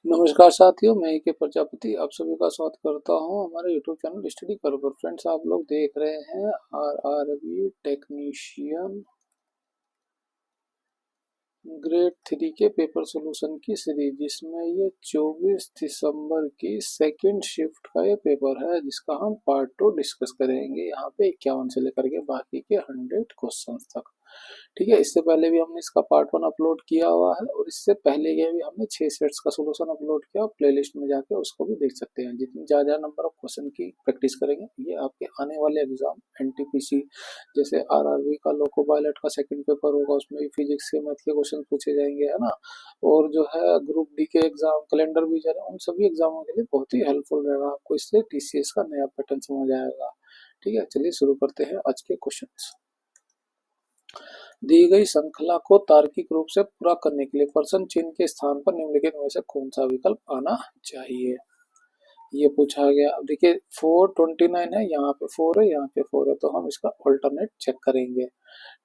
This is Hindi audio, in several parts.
नमस्कार साथियों, मैं के प्रजापति आप सभी का स्वागत करता हूं हमारे यूट्यूब चैनल स्टडी करो पर। फ्रेंड्स, आप लोग देख रहे हैं आरआरबी टेक्नीशियन ग्रेड 3 के पेपर सॉल्यूशन की सीरीज, जिसमें ये 24 दिसंबर की सेकंड शिफ्ट का ये पेपर है, जिसका हम पार्ट 2 डिस्कस करेंगे। यहाँ पे 51 से लेकर के बाकी के 100 क्वेश्चंस तक। ठीक है, इससे पहले भी हमने इसका पार्ट 1 अपलोड किया हुआ है, और इससे पहले के भी हमने 6 सेट्स का सॉल्यूशन अपलोड किया। प्लेलिस्ट में जाके उसको भी देख सकते हैं। जितनी ज़्यादा नंबर ऑफ क्वेश्चन की प्रैक्टिस करेंगे, ये आपके आने वाले एग्जाम एनटीपीसी जैसे आरआरबी का लोको पायलट का सेकंड पेपर होगा, उसमें भी फिजिक्स के मैथ के क्वेश्चन पूछे जाएंगे, है ना। और जो है ग्रुप डी के एग्जाम, कैलेंडर विजन, उन सभी एग्जामों के लिए बहुत ही हेल्पफुल रहेगा। आपको इससे टीसीएस का नया पैटर्न समझ आएगा। ठीक है, चलिए शुरू करते हैं आज के क्वेश्चन। दी गई श्रृंखला को तार्किक रूप से पूरा करने के लिए पर्सन चिन्ह के स्थान पर निम्नलिखित में से कौन सा विकल्प आना चाहिए, ये पूछा गया। अब देखिए 429 है, यहाँ पे 4 है, यहाँ पे 4 है, तो हम इसका ऑल्टरनेट चेक करेंगे।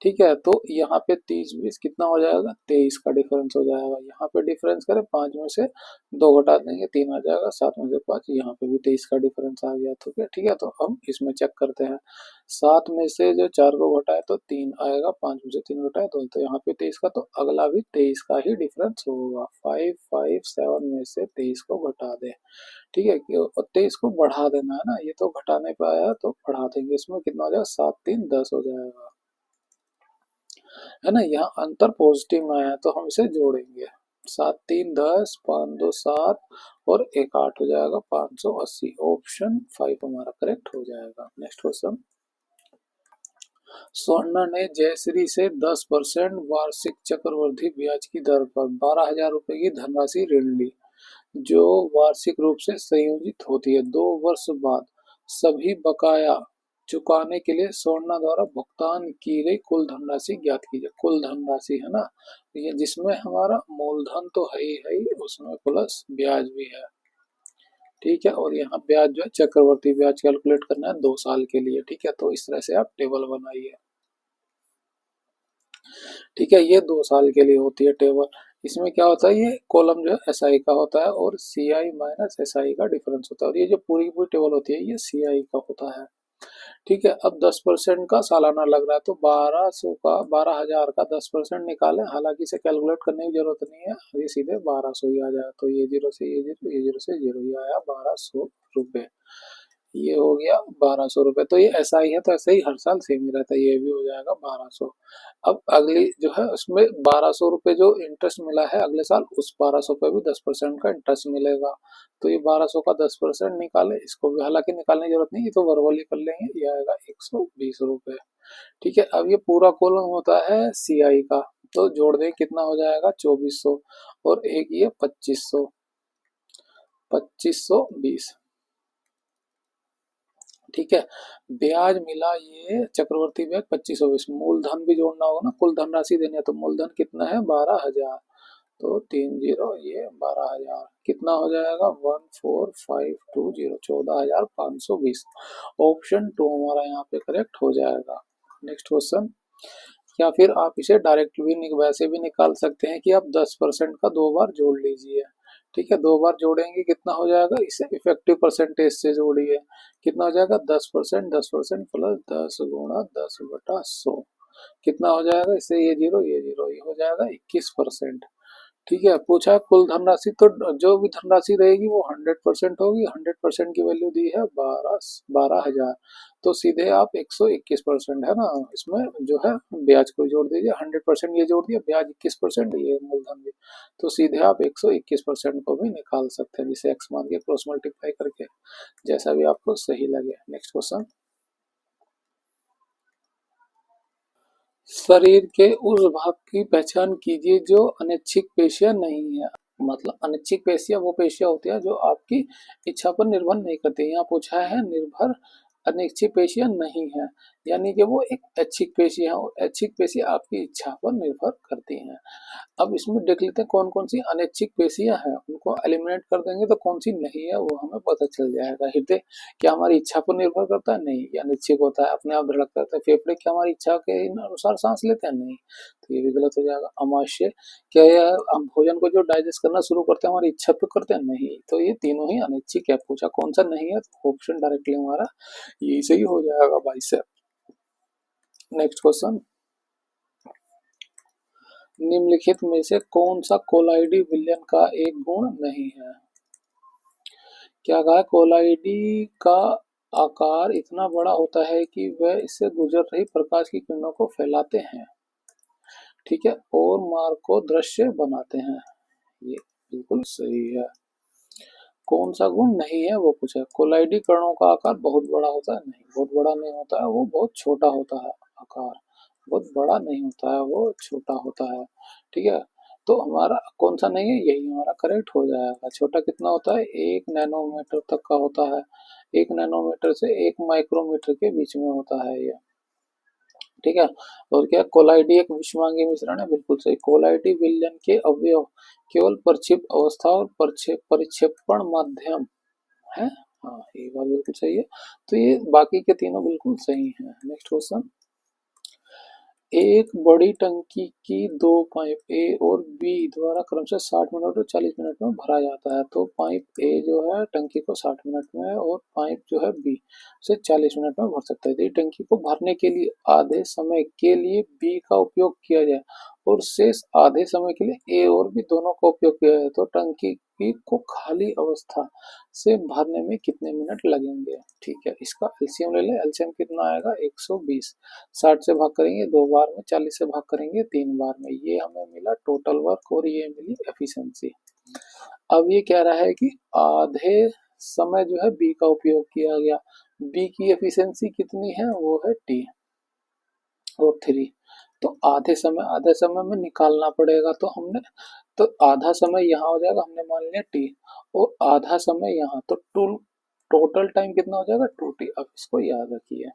ठीक है, तो यहाँ पे 30 20 कितना हो जाएगा, 23 का डिफरेंस हो जाएगा। यहाँ पे डिफरेंस करें, 5 में से 2 घटा देंगे, 3 आ जाएगा, 7 में से 5, यहाँ पे भी 23 का डिफरेंस आ गया। तो क्या, ठीक है, तो हम इसमें चेक करते हैं। 7 में से जो 4 को घटाए तो 3 आएगा, 5 में से 3 घटाए तो यहाँ पे 23 का, तो अगला भी 23 का ही डिफरेंस होगा। 5 5 7 में से 23 को घटा दे। ठीक है, और 23 को बढ़ा देना है ना, ये तो घटा नहीं पाया तो बढ़ा देंगे। इसमें कितना हो जाएगा, 7 3 10 हो जाएगा, है ना। यहाँ अंतर पॉजिटिव में आया तो हम इसे जोड़ेंगे। 7 3 10, 5 2 7 और 1 8 हो जाएगा, 580। ऑप्शन 5 हमारा करेक्ट हो जाएगा। Next question. स्वर्ण ने जयश्री से 10% वार्षिक चक्रवृद्धि ब्याज की दर पर 12,000 रुपए की धनराशि ऋण ली, जो वार्षिक रूप से संयोजित होती है। 2 वर्ष बाद सभी बकाया चुकाने के लिए स्वर्ण द्वारा भुगतान की गई कुल धनराशि ज्ञात कीजिए। कुल धनराशि है ना, ये जिसमें हमारा मूलधन तो है ही, उसमें प्लस ब्याज भी है। ठीक है, और यहाँ ब्याज जो है चक्रवर्ती ब्याज कैलकुलेट करना है 2 साल के लिए। ठीक है, तो इस तरह से आप टेबल बनाइए। ठीक है, ये 2 साल के लिए होती है टेबल। इसमें क्या होता है, ये कॉलम जो है एसआई का होता है, और सीआई माइनस एसआई का डिफरेंस होता है, और ये जो पूरी की पूरी टेबल होती है ये सीआई का होता है। ठीक है, अब 10% का सालाना लग रहा है, तो 1200 का 12,000 का 10% निकालें। हालांकि इसे कैलकुलेट करने की जरूरत नहीं है, ये सीधे 1200 ही आ जाए। तो ये जीरो से ये जीरो, ये जीरो से जीरो, ये आया 1200 रुपये। ये हो गया 1200 रुपये। तो ये ऐसा ही है, तो ऐसे ही हर साल सेम ही रहता है, ये भी हो जाएगा 1200। अब अगली जो है उसमें 1200 रुपये जो इंटरेस्ट मिला है अगले साल, उस 1200 पे भी 10% का इंटरेस्ट मिलेगा। तो ये 1200 का 10% निकाले, इसको भी हालांकि निकालने की जरूरत नहीं, ये तो वर्बली कर लेंगे। ये आएगा 120 रुपये। ठीक है, अब ये पूरा कॉलम होता है सीआई का, तो जोड़ दें कितना हो जाएगा, 2400, और एक ये 2500, 2520। ठीक है, ब्याज मिला ये चक्रवर्ती ब्याज 2520। मूलधन भी जोड़ना होगा ना, कुल धनराशि देनी है, तो मूलधन कितना है, 12,000। तो 30, ये 12,000 कितना हो जाएगा, 14,520, 14,520। ऑप्शन 2 हमारा यहाँ पे करेक्ट हो जाएगा। Next question. या फिर आप इसे डायरेक्ट भी वैसे भी निकाल सकते हैं कि आप 10% का 2 बार जोड़ लीजिए। ठीक है, 2 बार जोड़ेंगे कितना हो जाएगा, इसे इफेक्टिव परसेंटेज से जोड़िए। कितना हो जाएगा, 10%, 10% प्लस 10 गुणा 10/100 कितना हो जाएगा, इससे ये जीरो, ये जीरो, ये हो जाएगा 21%। ठीक है, पूछा है कुल धनराशि, तो जो भी धनराशि रहेगी वो 100% होगी। 100% की वैल्यू दी है 12,000, तो सीधे आप 121%, है ना, इसमें जो है ब्याज को जोड़ दीजिए। 100% ये जोड़ दिया, ब्याज 21%, ये मूलधन भी, तो सीधे आप 121% को भी निकाल सकते हैं, जिसे एक्स मान के क्रॉस मल्टीप्लाई करके, जैसा भी आपको सही लगे। Next question. शरीर के उस भाग की पहचान कीजिए जो अनैच्छिक पेशियां नहीं है। मतलब अनैच्छिक पेशियां वो पेशियां होती है जो आपकी इच्छा पर निर्भर नहीं करती। यहाँ पूछा है निर्भर अनैच्छिक पेशियां नहीं है, यानी कि वो एक ऐच्छिक पेशी है और ऐच्छिक पेशी आपकी इच्छा पर निर्भर करती हैं। अब इसमें देख लेते हैं कौन कौन सी अनैच्छिक पेशियां हैं, उनको एलिमिनेट कर देंगे तो कौन सी नहीं है वो हमें पता चल जाएगा। हृदय क्या हमारी इच्छा पर निर्भर करता है? नहीं, ये अनिच्छिक होता है, अपने आप धड़कता है। फेफड़े क्या हमारी इच्छा के अनुसार सांस लेते हैं? नहीं, तो ये भी गलत हो जाएगा। अमाशय क्या यह हम भोजन को जो डाइजेस्ट करना शुरू करते हैं हमारी इच्छा पे करते हैं? नहीं, तो ये तीनों ही अनैच्छिक है। पूछा कौन सा नहीं है, तो ऑप्शन डायरेक्टली हमारा यही सही हो जाएगा भाई से। नेक्स्ट क्वेश्चन, निम्नलिखित में से कौन सा कोलाइडी विलयन का एक गुण नहीं है? क्या कहा? कोलाइडी का आकार इतना बड़ा होता है कि वह इससे गुजर रही प्रकाश की किरणों को फैलाते हैं, ठीक है, और मार्ग को दृश्य बनाते हैं। ये बिल्कुल सही है। कौन सा गुण नहीं है वो पूछा। कोलाइडी कणों का आकार बहुत बड़ा होता है? नहीं, बहुत बड़ा नहीं होता है, वो बहुत छोटा होता है। आकार बहुत बड़ा नहीं होता है, वो छोटा होता है, ठीक है। तो हमारा कौन सा नहीं है, यही हमारा करेक्ट हो जाएगा। छोटा कितना होता है? 1 नैनोमीटर तक का होता है। 1 नैनोमीटर से 1 माइक्रोमीटर के बीच में होता है ये, ठीक है। और क्या, कोलाइडी एक विषमांगी मिश्रण है? बिल्कुल सही। कोलाइडी विलयन के अवयव केवल प्रक्षिप्त अवस्था और परिक्षेपण माध्यम है। हाँ, ये बात बिल्कुल सही है। तो ये बाकी के तीनों बिल्कुल सही हैं। नेक्स्ट क्वेश्चन, एक बड़ी टंकी की दो पाइप ए और बी द्वारा क्रमशः 60 मिनट और 40 मिनट में भरा जाता है। तो पाइप ए जो है टंकी को 60 मिनट में और पाइप जो है बी से 40 मिनट में भर सकता है। यदि टंकी को भरने के लिए आधे समय के लिए बी का उपयोग किया जाए और शेष आधे समय के लिए ए और बी दोनों का उपयोग किया जाए तो टंकी को खाली अवस्था से भरने में कितने मिनट लगेंगे? ठीक है, इसका एलसीएम ले ले। एलसीएम कितना आएगा? 120। 60 से भाग करेंगे 2 बार में, 40 से भाग करेंगे 3 बार में। ये हमें मिला टोटल वर्क और ये मिली एफिशिएंसी। अब ये कह रहा है कि आधे समय जो है बी का उपयोग किया गया। बी की एफिशिएंसी कितनी है? वो है टी और 3। तो आधे समय में निकालना पड़ेगा। तो हमने तो आधा समय यहाँ हो जाएगा, हमने मान लिया टी, और आधा समय यहाँ, तो टोटल टाइम कितना हो जाएगा? 2t। अब इसको याद रखिए,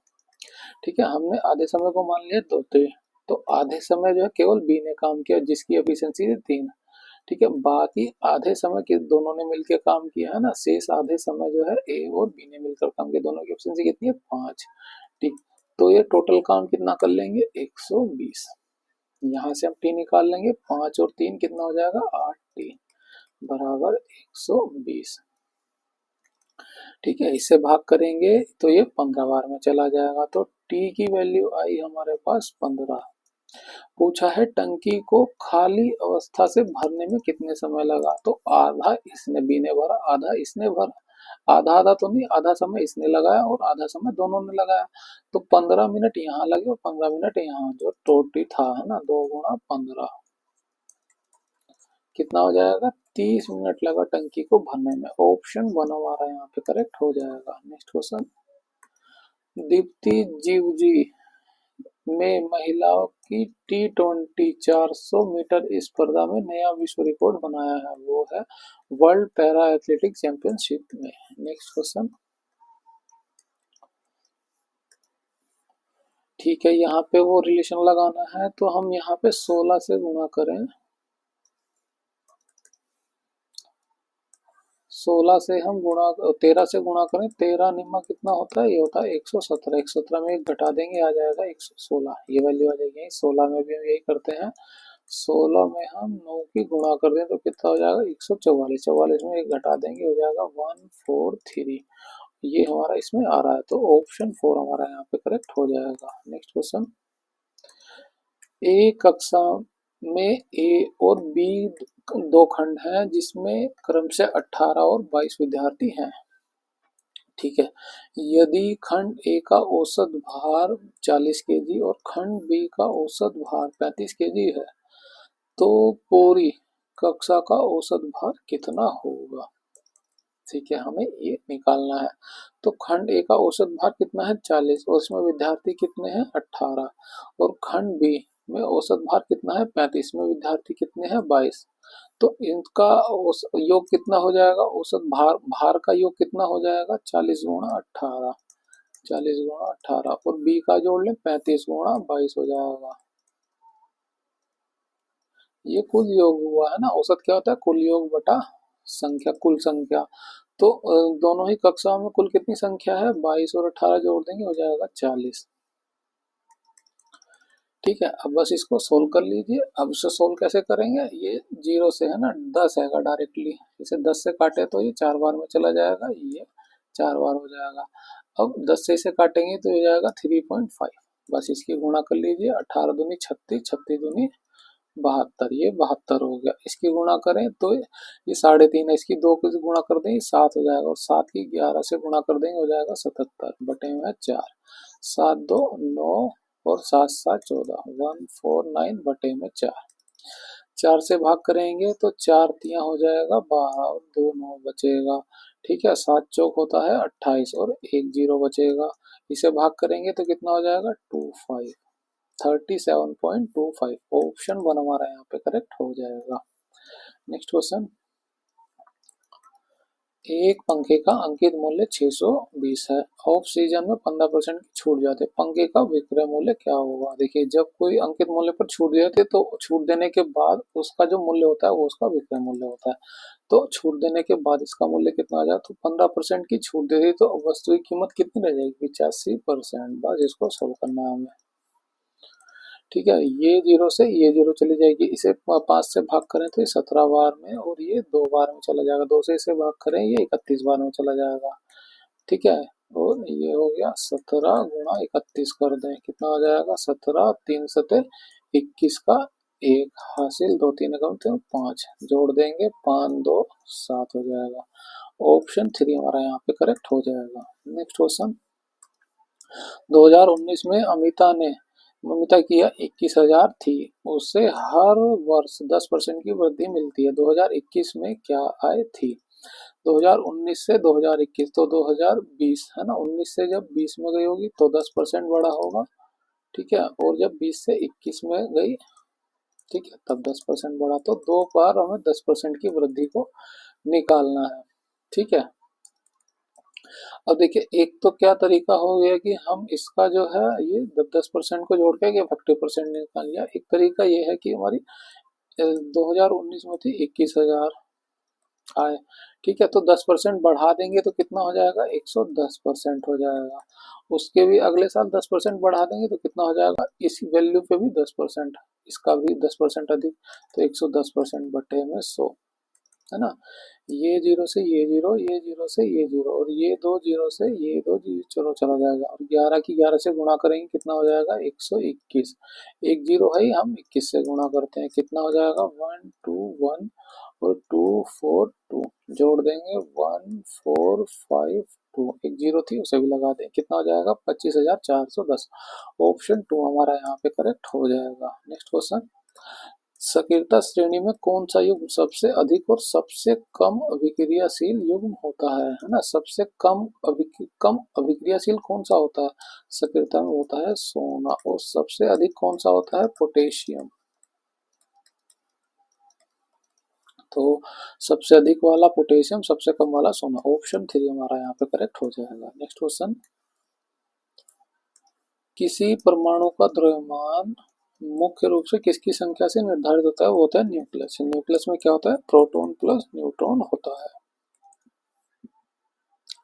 ठीक है। हमने आधे समय को मान लिया 2t, तो आधे समय जो है केवल बी ने काम किया जिसकी एफिशिएंसी थी 3, ठीक है। बाकी आधे समय के दोनों ने मिलकर काम किया है ना, शेष आधे समय जो है ए और बी ने मिलकर काम किया। दोनों की एफिशिएंसी कितनी है? 5, ठीक। तो ये टोटल काम कितना कर लेंगे? 120। यहाँ से हम टी निकाल लेंगे, 5 और 3 कितना हो जाएगा? 8t बराबर 120, ठीक है। इससे भाग करेंगे तो ये 15 बार में चला जाएगा। तो टी की वैल्यू आई हमारे पास 15। पूछा है टंकी को खाली अवस्था से भरने में कितने समय लगा? तो आधा इसने बी ने भरा, आधा इसने भरा। आधा आधा तो नहीं, आधा समय इसने लगाया और आधा समय दोनों ने लगाया। तो 15 मिनट यहाँ लगे और 15 मिनट यहाँ, जो टोटी था है ना, 2 गुणा 15 कितना हो जाएगा? 30 मिनट लगा टंकी को भरने में। ऑप्शन 1 हमारा यहाँ पे करेक्ट हो जाएगा। नेक्स्ट क्वेश्चन, दीप्ति जीवजी में महिलाओं की T20 400 मीटर स्पर्धा में नया विश्व रिकॉर्ड बनाया है। वो है वर्ल्ड पैरा एथलेटिक चैंपियनशिप में। नेक्स्ट क्वेश्चन, ठीक है, यहाँ पे वो रिलेशन लगाना है तो हम यहाँ पे 16 से गुणा करें। 16 से हम गुणा 13 से गुणा करें। 13 निम्मा कितना होता है? ये होता है 117। 117 में एक घटा देंगे, आ जाएगा 116। ये वैल्यू आ जाएगी। 16 में भी हम यही करते हैं। 16 में हम 9 की गुणा कर दें तो कितना हो जाएगा? 144। 44 में एक घटा देंगे, हो जाएगा 143। ये हमारा इसमें आ रहा है, तो ऑप्शन 4 हमारा यहाँ पे करेक्ट हो जाएगा। नेक्स्ट क्वेश्चन, ए कक्षा में ए और बी दो खंड हैं जिसमें क्रमशः 18 और 22 विद्यार्थी हैं, ठीक है। यदि खंड ए का औसत भार 40 केजी और खंड बी का औसत भार 35 केजी है तो पूरी कक्षा का औसत भार कितना होगा? ठीक है, हमें ये निकालना है। तो खंड ए का औसत भार कितना है? 40 और इसमें विद्यार्थी कितने हैं? 18। और खंड बी में औसत भार कितना है? 35 में विद्यार्थी कितने हैं? 22। तो इनका योग कितना हो जाएगा? औसत भार का योग कितना हो जाएगा? 40 गुणा 18, 40 गुणा 18 और बी का जोड़ ले 35 गुणा 22 हो जाएगा। ये कुल योग हुआ है ना, औसत क्या होता है, कुल योग बटा संख्या, कुल संख्या। तो दोनों ही कक्षाओं में कुल कितनी संख्या है, 22 और 18 जोड़ देंगे हो जाएगा 40। ठीक है, अब बस इसको सोल्व कर लीजिए। अब इसे सोल्व कैसे करेंगे, ये 0 से है ना 10 हैगा डायरेक्टली, इसे 10 से काटे तो ये 4 बार में चला जाएगा, ये 4 बार हो जाएगा। अब 10 से इसे काटेंगे तो हो जाएगा 3.5। बस इसकी गुणा कर लीजिए, 18 दूनी 36, 36 दूनी 72, ये 72 हो गया। इसकी गुणा करें तो ये 3.5 है, इसकी 2 से गुणा कर देंगे 7 हो जाएगा, और 7 की 11 से गुणा कर देंगे हो जाएगा 77 बटे में 4, 7 2 9 और 7 7 14, 149 बटे में 4। 4 से भाग करेंगे तो 4 तियां हो जाएगा 12 और 2 9 बचेगा। ठीक है, 7 चौक होता है 28 और 1 0 बचेगा। इसे भाग करेंगे तो कितना हो जाएगा 25, 37.25। ऑप्शन वन हमारा यहाँ पे करेक्ट हो जाएगा। नेक्स्ट क्वेश्चन, एक पंखे का अंकित मूल्य 620 है, ऑफ सीजन में 15% की छूट जाती है, पंखे का विक्रय मूल्य क्या होगा। देखिए, जब कोई अंकित मूल्य पर छूट जाती है तो छूट देने के बाद उसका जो मूल्य होता है वो उसका विक्रय मूल्य होता है। तो छूट देने के बाद इसका मूल्य कितना आ जाए, तो 15% की छूट दे दी तो वस्तु की कीमत कितनी रह जाएगी, 85%। बस इसको सोल्व करना है हमें। ठीक है, ये 0 से ये 0 चली जाएगी, इसे 5 से भाग करें तो ये 17 बार में, और ये 2 बार में चला जाएगा, 2 से इसे भाग करें ये 31 बार में चला जाएगा। ठीक है, और ये हो गया 17 गुणा 31 कर दें, कितना हो जाएगा 17, 3 सते 21 का 1 हासिल, 2 3 कम थे 5 जोड़ देंगे, 5 2 7 हो जाएगा। ऑप्शन 3 हमारा यहाँ पे करेक्ट हो जाएगा। नेक्स्ट क्वेश्चन, 2019 में अमिता की 21,000 थी, उसे हर वर्ष 10% की वृद्धि मिलती है, 2021 में क्या आय थी। 2019 से 2021 तो 2020 है ना, 19 से जब 20 में गई होगी तो 10% बढ़ा होगा। ठीक है, और जब 20 से 21 में गई, ठीक है, तब 10% बढ़ा, तो 2 बार हमें 10% की वृद्धि को निकालना है। ठीक है, अब देखिए, एक तो क्या तरीका हो गया कि हम इसका जो है ये 10% को जोड़ के 50% निकाल लिया। एक तरीका ये है कि हमारी 2019 में थी 21,000 आए, ठीक है, तो 10% बढ़ा देंगे तो कितना हो जाएगा, 110% हो जाएगा। उसके भी अगले साल 10% बढ़ा देंगे तो कितना हो जाएगा, इस वैल्यू पे भी 10%, इसका भी 10% अधिक, तो 110% बटे में 100, है ना। ये 0 से ये 0, ये 0 से ये 0, और ये 2 0 से ये 2 0 चला जाएगा, और 11 की 11 से गुणा करेंगे कितना हो जाएगा 121, एक 0 है, हम 21 से गुणा करते हैं कितना हो जाएगा 121 और 242 जोड़ देंगे 1452, एक 0 थी उसे भी लगा दें, कितना हो जाएगा 25,410। ऑप्शन 2 हमारा यहाँ पे करेक्ट हो जाएगा। नेक्स्ट क्वेश्चन, सक्रियता श्रेणी में कौन सा युग्म सबसे अधिक और सबसे कम अभिक्रियाशील युग्म होता है ना, सबसे कम अभिक्रियाशील कौन सा होता है, सक्रियता में होता है सोना, और सबसे अधिक कौन सा होता है, पोटेशियम। तो सबसे अधिक वाला पोटेशियम, सबसे कम वाला सोना, ऑप्शन 3 हमारा यहाँ पे करेक्ट हो जाएगा। नेक्स्ट क्वेश्चन, किसी परमाणु का द्रव्यमान मुख्य रूप से किसकी संख्या से निर्धारित होता है, वो होता है न्यूक्लियस। न्यूक्लियस में क्या होता है, प्रोटॉन प्लस न्यूट्रॉन होता है,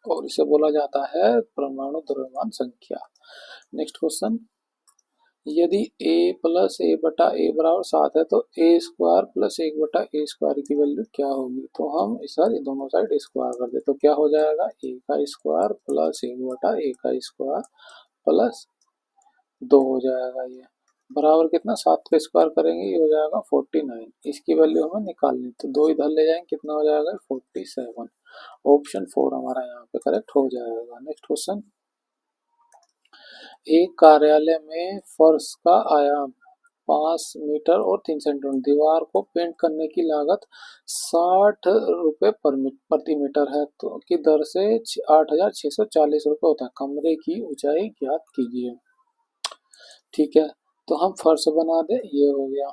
और इसे बोला जाता है परमाणु द्रव्यमान संख्या। नेक्स्ट क्वेश्चन, यदि a प्लस ए बटा ए बराबर 7 है तो ए स्क्वायर प्लस 1 बटा ए स्क्वायर की वैल्यू क्या होगी। तो हम इस सारे दोनों साइड स्क्वायर कर दे तो क्या हो जाएगा, ए का स्क्वायर प्लस 1 बटा ए का स्क्वायर प्लस 2 हो जाएगा, ये बराबर कितना 7 का स्क्वायर करेंगे ये हो जाएगा 49, इसकी वैल्यू हमें निकालनी, तो 2 इधर ले जाएंगे कितना हो जाएगा 47। ऑप्शन 4 हमारा यहाँ पे करेक्ट हो जाएगा। नेक्स्ट क्वेश्चन, एक कार्यालय में फर्श का आयाम 5 मीटर और 3 सेंटीमीटर, दीवार को पेंट करने की लागत 60 रुपये प्रति मीटर है, तो की दर से 8,640 रुपये होता है, कमरे की ऊंचाई ज्ञात कीजिए। ठीक है, तो हम फर्श बना दे, ये हो गया,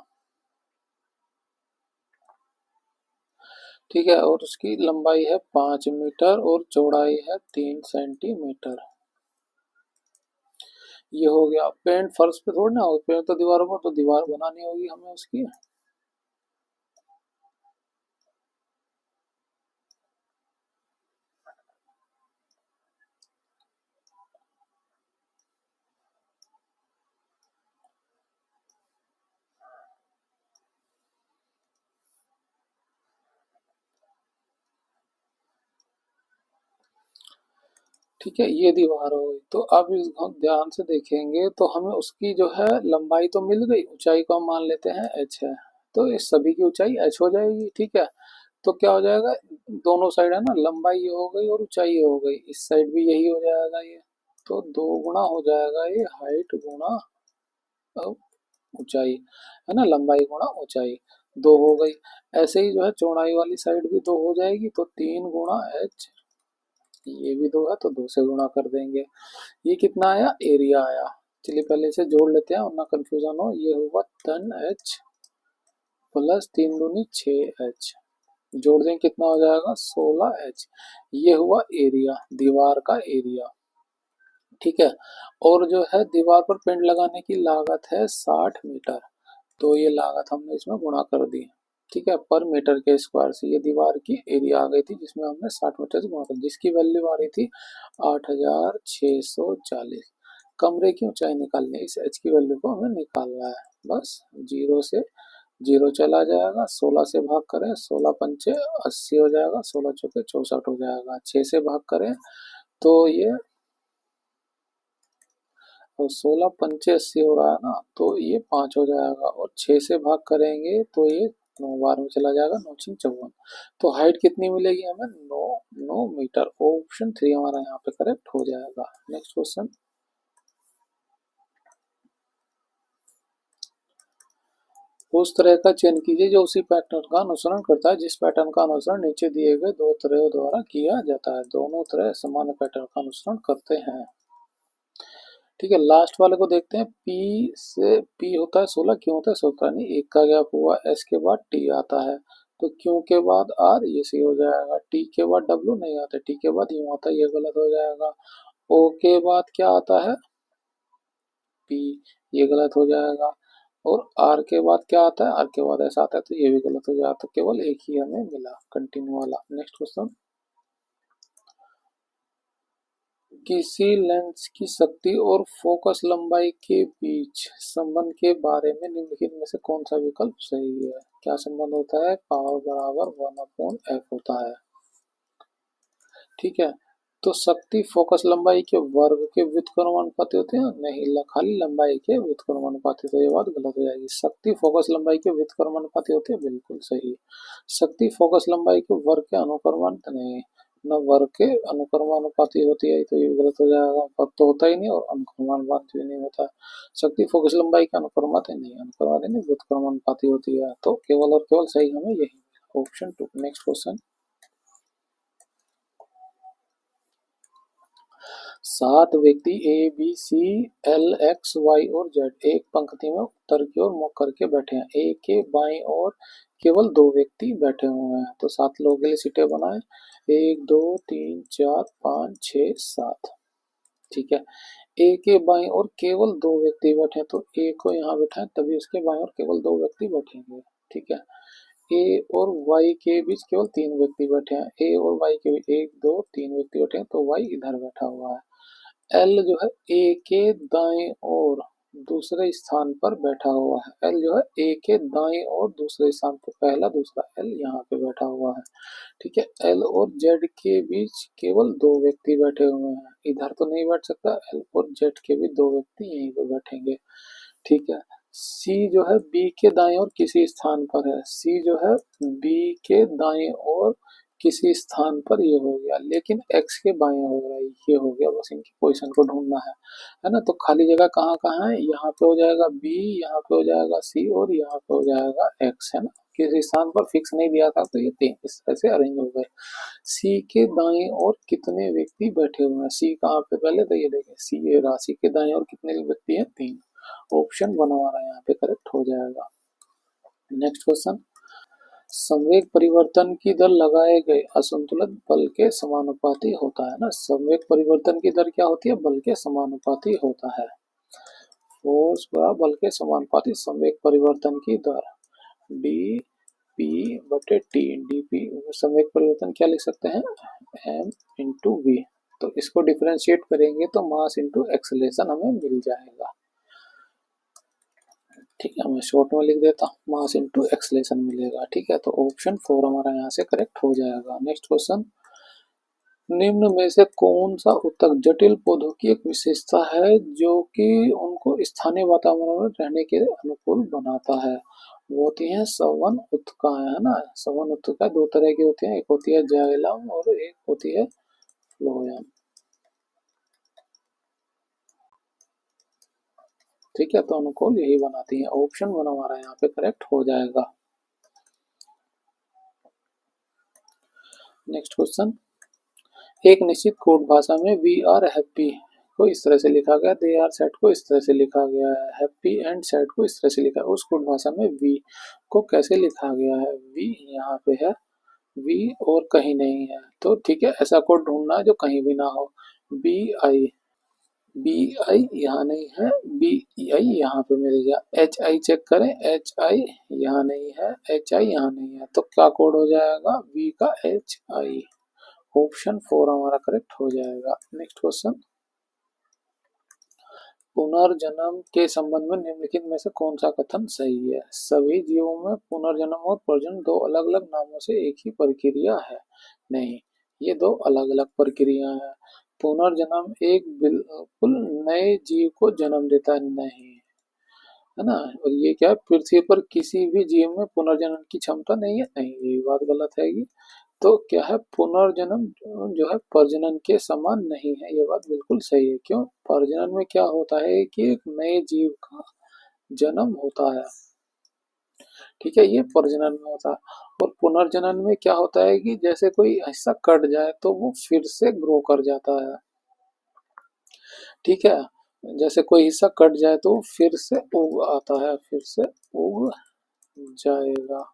ठीक है, और उसकी लंबाई है 5 मीटर और चौड़ाई है 3 सेंटीमीटर। ये हो गया। पेंट फर्श पे थोड़ी ना हो, पेंट तो दीवारों पर, तो दीवार बनानी होगी हमें उसकी। ठीक है, ये दीवार हो गई। तो अब इस हम ध्यान से देखेंगे तो हमें उसकी जो है लंबाई तो मिल गई, ऊंचाई को हम मान लेते हैं h है। तो इस सभी की ऊंचाई h हो जाएगी। ठीक है, तो क्या हो जाएगा, दोनों साइड है ना, लंबाई ये हो गई और ऊंचाई ये हो गई, इस साइड भी यही हो जाएगा ये। तो दो गुना हो जाएगा ये हाइट गुना ऊंचाई, है ना, लंबाई गुणा ऊंचाई, दो हो गई। ऐसे ही जो है चौड़ाई वाली साइड भी दो हो जाएगी, तो 3 गुणा h, ये भी दो है तो दो से गुणा कर देंगे। ये कितना आया, एरिया आया। चलिए पहले इसे जोड़ लेते हैं वरना कंफ्यूजन हो। ये हुआ 10h प्लस 3 दूनी 6h, जोड़ दें कितना हो जाएगा, 16h। ये हुआ एरिया, दीवार का एरिया। ठीक है, और जो है दीवार पर पेंट लगाने की लागत है 60 मीटर, तो ये लागत हमने इसमें गुणा कर दी। ठीक है, पर मीटर के स्क्वायर से ये दीवार की एरिया आ गई थी, जिसमें हमने 60 मीटर से गुणा कर, जिसकी वैल्यू आ रही थी 8640। कमरे की ऊंचाई निकालनी है, इस एच की वैल्यू को हमें निकालना है। बस जीरो से जीरो चला जाएगा, 16 से भाग करें, 16 पंचे 80 हो जाएगा, 16 चौके 64 हो जाएगा, 6 से भाग करें तो ये, और 16 पंचे 80 हो रहा है ना, तो ये 5 हो जाएगा, और 6 से भाग करेंगे तो ये 9 बार में चला जाएगा, 9×54। तो हाइट कितनी मिलेगी हमें, 9 मीटर। ऑप्शन 3 हमारा यहाँ पे करेक्ट हो जाएगा। नेक्स्ट क्वेश्चन, उस तरह का चयन कीजिए जो उसी पैटर्न का अनुसरण करता है जिस पैटर्न का अनुसरण नीचे दिए गए दो तरह द्वारा किया जाता है। दोनों तरह समान पैटर्न का अनुसरण करते हैं। ठीक है, लास्ट वाले को देखते हैं। पी से पी होता है 16, क्यों होता है 17, नहीं एक का गैप हुआ, एस के बाद टी आता है, तो क्यू के बाद आर, ये सी हो जाएगा। टी के बाद डब्ल्यू नहीं आता, टी के बाद यू आता है, ये गलत हो जाएगा। ओ के बाद क्या आता है, पी, ये गलत हो जाएगा। और आर के बाद क्या आता है, आर के बाद ऐसा आता है, तो ये भी गलत हो जाएगा। तो केवल एक ही हमें मिला कंटिन्यू वाला। नेक्स्ट क्वेश्चन, किसी लेंस की शक्ति और फोकस लंबाई के बीच संबंध के बारे में निम्नलिखित में से कौन सा विकल्प सही है। क्या संबंध होता है, पावर बराबर 1/f होता है। ठीक है, तो शक्ति फोकस लंबाई के वर्ग के व्युत्क्रमानुपाती होते हैं, नहीं, खाली लंबाई के व्युत्क्रमानुपाती, तो ये बात गलत हो जाएगी। शक्ति फोकस लंबाई के व्युत्क्रमानुपाती होते हैं, बिल्कुल सही। शक्ति फोकस लंबाई के वर्ग के अनुक्रमानुपाती नहीं, न वर्ग के अनुक्रमानुपाती होती है, तो ये भी गलत हो जाएगा। वर्ग तो होता ही नहीं और अनुक्रमानुपाती भी नहीं होता। शक्ति फोकस लंबाई के अनुक्रमानुपाती नहीं, अनुक्रमानुपाती नहीं, व्युत्क्रमानुपाती होती है। तो केवल और केवल सही हमें यही, ऑप्शन 2। नेक्स्ट क्वेश्चन, 7 व्यक्ति A B C L X Y और जेड एक पंक्ति में उत्तर की ओर मुख करके बैठे हैं। ए के बाईं ओर केवल 2 व्यक्ति बैठे हुए हैं, तो 7 लोगों के लिए सीटें बनाए, 1 2 3 4 5 6 7। ठीक है, ए के बाईं ओर केवल 2 व्यक्ति बैठे हैं, तो ए को यहाँ बैठाएं, तभी उसके बाईं ओर केवल 2 व्यक्ति बैठेंगे। ठीक है, ए और वाई के बीच केवल 3 व्यक्ति बैठे हैं, ए और वाई के बीच 1 2 3 व्यक्ति बैठे हैं, तो वाई इधर बैठा हुआ है। एल जो है ए के दाएं और दूसरे स्थान पर बैठा हुआ है, एल जो है ए के दाएं और दूसरे स्थान पर, पहला दूसरा एल यहाँ पे बैठा हुआ है। ठीक है, एल और जेड के बीच केवल 2 व्यक्ति बैठे हुए हैं, इधर तो नहीं बैठ सकता, एल और जेड के भी 2 व्यक्ति यहीं पे बैठेंगे। ठीक है, सी जो है बी के दाएं और किसी स्थान पर है, सी जो है बी के दाएं और किसी स्थान पर, ये हो गया, लेकिन एक्स के बाएं हो रहा है, ये हो गया। बस इनकी पोजीशन को ढूंढना है ना। तो खाली जगह कहाँ कहाँ है, यहाँ पे हो जाएगा बी, यहाँ पे हो जाएगा सी, और यहाँ पे हो जाएगा एक्स, है ना। किसी स्थान पर फिक्स नहीं दिया था, तो ये 3 इस तरह से अरेंज हो गए। सी के दाएं और कितने व्यक्ति बैठे हुए हैं, सी कहाँ पे, पहले तो ये देखें, सी ये राशि के दाएं और कितने व्यक्ति हैं, 3। ऑप्शन 1 हमारा यहाँ पे करेक्ट हो जाएगा। नेक्स्ट क्वेश्चन, संवेग परिवर्तन की दर लगाए गए असंतुलित बल के समानुपाती होता है ना। संवेग परिवर्तन की दर क्या होती है, बल के समानुपाती होता है। फोर्स बराबर बल के समानुपाती संवेग परिवर्तन की दर डी पी बटे टी। डी पी संवेग परिवर्तन क्या लिख सकते हैं, एम इंटू वी। तो इसको डिफरेंशिएट करेंगे तो मास इंटू एक्सेलरेशन हमें मिल जाएगा। ठीक है, मैं शॉर्ट में लिख देता हूँ, मास इंटू एक्सेलरेशन मिलेगा। ठीक है, तो ऑप्शन 4 हमारा यहाँ से करेक्ट हो जाएगा। नेक्स्ट क्वेश्चन, निम्न में से कौन सा ऊतक जटिल पौधों की एक विशेषता है जो कि उनको स्थानीय वातावरण में रहने के अनुकूल बनाता है। वो होती है सवन उत्तकाएं, है ना। सवन उत्तकाएं दो तरह की होती हैं, एक होती है जाइलम और एक होती है फ्लोएम। ठीक है, तो अनुकूल यही बनाती है। ऑप्शन 1 हमारा यहाँ पे करेक्ट हो जाएगा। नेक्स्ट क्वेश्चन, एक निश्चित कोड भाषा में वी आर हैप्पी को इस तरह से लिखा गया, दे आर सैड को इस तरह से लिखा गया है, हैप्पी एंड सैड को इस तरह से लिखा है। उस कोड भाषा में वी को कैसे लिखा गया है, वी यहाँ पे है, वी और कहीं नहीं है। तो ठीक है, ऐसा कोड ढूंढना है जो कहीं भी ना हो। बी आई, बी आई यहाँ नहीं है, बी आई यहाँ पे मिल गया। एच आई चेक करें, एच आई यहाँ नहीं है, एच आई यहाँ नहीं है, तो क्या कोड हो जाएगा, वी का एच आई। ऑप्शन 4 हमारा करेक्ट हो जाएगा। नेक्स्ट क्वेश्चन, पुनर्जन्म के संबंध में निम्नलिखित में से कौन सा कथन सही है। सभी जीवों में पुनर्जन्म और प्रजनन दो अलग अलग नामों से एक ही प्रक्रिया है। नहीं, ये दो अलग अलग प्रक्रिया है। पुनर्जन्म एक बिल्कुल नए जीव को जन्म देता नहीं है ना, और ये क्या है, पृथ्वी पर किसी भी जीव में पुनर्जन्म की क्षमता नहीं है। नहीं, ये बात गलत है। तो क्या है, पुनर्जन्म जो है प्रजनन के समान नहीं है, ये बात बिल्कुल सही है। क्यों, प्रजनन में क्या होता है कि एक नए जीव का जन्म होता है। ठीक है, ये प्रजनन में होता है। और पुनर्जनन में क्या होता है कि जैसे कोई हिस्सा कट जाए तो वो फिर से ग्रो कर जाता है। ठीक है, जैसे कोई हिस्सा कट जाए तो फिर से उग आता है, फिर से उग जाएगा।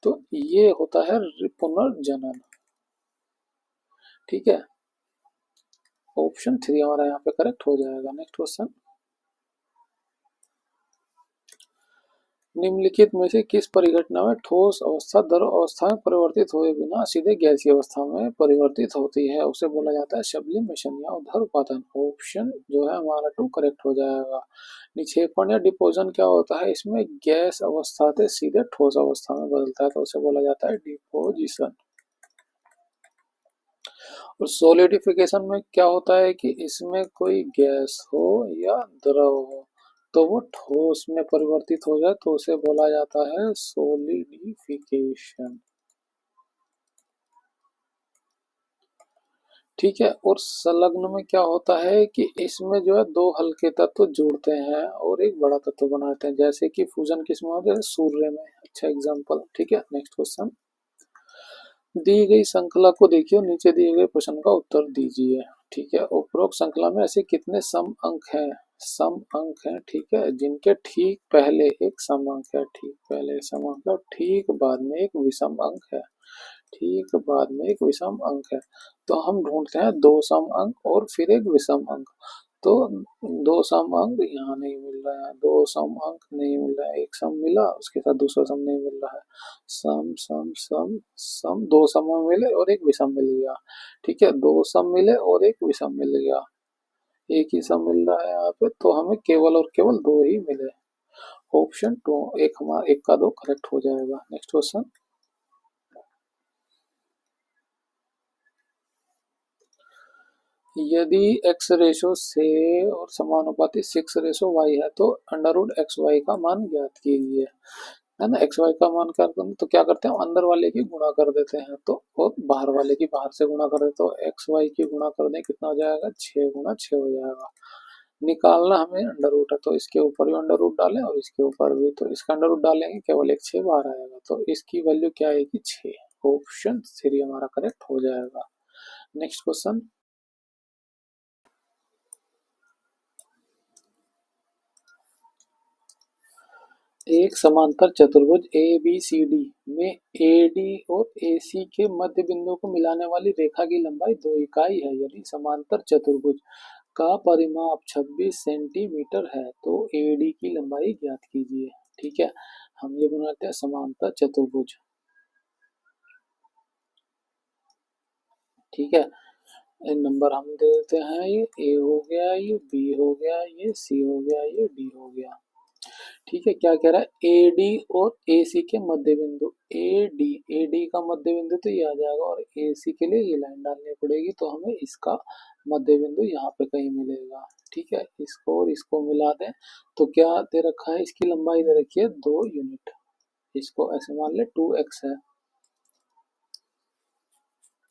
तो ये होता है पुनर्जनन। ठीक है, ऑप्शन 3 हमारा यहाँ पे करेक्ट हो जाएगा। नेक्स्ट क्वेश्चन, निम्नलिखित में से किस परिघटना में ठोस अवस्था द्रव अवस्था में परिवर्तित हुए बिना सीधे गैसीय अवस्था में परिवर्तित होती है, उसे बोला जाता है सब्लिमेशन या ऊर्ध्वपातन। ऑप्शन जो है हमारा 2 करेक्ट हो जाएगा। निक्षेपण या डिपोजन क्या होता है, इसमें गैस अवस्था से सीधे ठोस अवस्था में बदलता है, तो उसे बोला जाता है डिपोजिशन। और सॉलिडिफिकेशन में क्या होता है कि इसमें कोई गैस हो या द्रव हो तो वो ठोस में परिवर्तित हो जाए, तो उसे बोला जाता है सॉलिडिफिकेशन। ठीक है, और संलग्न में क्या होता है कि इसमें जो है दो हल्के तत्व जुड़ते हैं और एक बड़ा तत्व बनाते हैं, जैसे कि फ्यूजन किसमें होता है, सूर्य में। अच्छा एग्जांपल। ठीक है, नेक्स्ट क्वेश्चन, दी गई श्रृंखला को देखिए, नीचे दिए गए प्रश्न का उत्तर दीजिए। ठीक है, उपरोक्त श्रृंखला में ऐसे कितने सम अंक हैं, सम अंक हैं। ठीक है, जिनके ठीक पहले एक सम अंक है, ठीक पहले सम अंक है और ठीक बाद में एक विषम अंक है, ठीक बाद में एक विषम अंक है। तो हम ढूंढते हैं दो सम अंक और फिर एक विषम अंक। तो दो सम अंक यहाँ नहीं मिल रहा है, दो सम अंक नहीं मिल रहा है, एक सम मिला उसके साथ दूसरा सम नहीं मिल रहा है। सम सम सम सम, दो सम मिले और एक विषम मिल गया। ठीक है, दो सम मिले और एक विषम मिल गया, एक ही सम मिल रहा है यहाँ पे, तो हमें केवल और केवल दो ही मिले। ऑप्शन 2 एक हमारा एक का दो करेक्ट हो जाएगा। नेक्स्ट क्वेश्चन, यदि x रेशो से और समानुपाती 6 रेशो y है तो अंडर रूट एक्स वाई का मान ज्ञात कीजिए। है ना, एक्स वाई का मान कर तो क्या करते हैं, अंदर वाले की गुणा कर देते हैं, तो और बाहर वाले की बाहर से गुणा कर देते, तो एक्स वाई की गुणा कर दें कितना हो जाएगा, 6 गुणा 6 हो जाएगा। निकालना हमें अंडर रूट है, तो इसके ऊपर भी अंडर रूट डालें और इसके ऊपर भी, तो इसका अंडर रूट डालेंगे केवल एक 6 बाहर आएगा, तो इसकी वैल्यू क्या आएगी, 6। ऑप्शन 3 हमारा करेक्ट हो जाएगा। नेक्स्ट क्वेश्चन, एक समांतर चतुर्भुज ए बी सी डी में ए डी और ए सी के मध्य बिंदु को मिलाने वाली रेखा की लंबाई 2 इकाई है, यदि समांतर चतुर्भुज का परिमाप 26 सेंटीमीटर है तो एडी की लंबाई ज्ञात कीजिए। ठीक है, हम ये बनाते हैं समांतर चतुर्भुज। ठीक है, ये नंबर हम दे देते हैं, ये ए हो गया, ये बी हो गया, ये सी हो गया, ये डी हो गया। ठीक है, क्या कह रहा है, ए डी और ए सी के मध्य बिंदु, ए डी का मध्य बिंदु तो ये आ जाएगा और ए सी के लिए ये लाइन डालनी पड़ेगी, तो हमें इसका मध्य बिंदु यहाँ पे कहीं मिलेगा। ठीक है, इसको और इसको मिला दें तो क्या दे रखा है, इसकी लंबाई दे रखी है 2 यूनिट, इसको ऐसे मान ले 2x है,